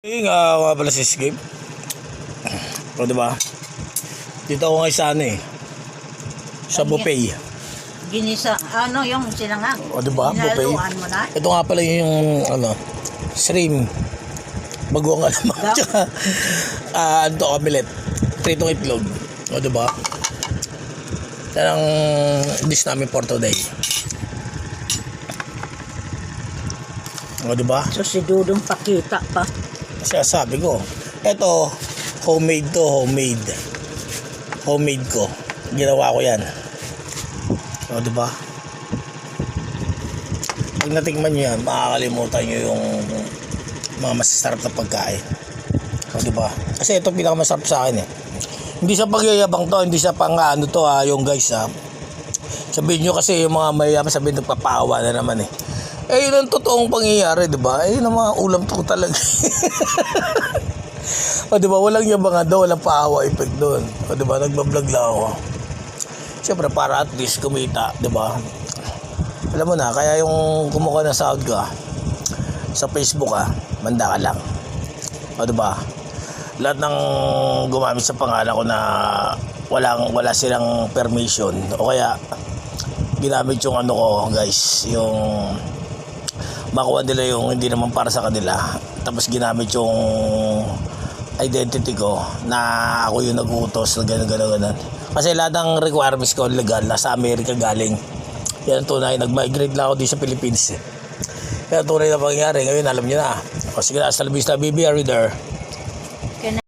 Yung nga pala si Escape. O diba? Dito ako ngayon sa sa buffet. Ginisa, yung sinangag. O diba? Buffet. Hinaluan mo na? Ito nga pala yung shrimp. Bagoong alamang. Tsaka omelet. Pritong itlog. O diba? Yan ang dish namin for today. O diba? So si Dudong pakita pa. Kasi sabi ko, eto, homemade to, homemade. Homemade ko. Ginawa ko yan. O, diba? Pag natikman nyo yan, makakalimutan nyo yung mga masasarap na pagkain. O, diba? Kasi ito pinakamasarap sa akin Hindi sa pagyayabang to, hindi sa pang to yung guys Sabihin nyo kasi yung mga mayayaman sabihin nagpapawa na naman yun ang totoong pangyayari, di ba? Yun ang mga ulam po talaga. O, di ba? Walang yabangan doon, walang paawa effect doon. O, di ba? Nagbablog lang ako. Siyempre, para at least kumita, di ba? Alam mo na, kaya yung kumuha na sahod ka sa Facebook, manda ka lang. O, di ba? Lahat ng gumamit sa pangalan ko na wala silang permission o kaya ginamit yung ko, guys, yung makuha nila yung hindi naman para sa kanila, tapos ginamit yung identity ko na ako yung nag-uutos na gano'n. Kasi lahat ng requirements ko legal, nasa Amerika galing. Yan ang tunay, nag-migrate lang ako dito sa Philippines. Kaya tunay na pangyayari, ngayon alam niyo na. O sige na, hasta la vista, baby, are you there?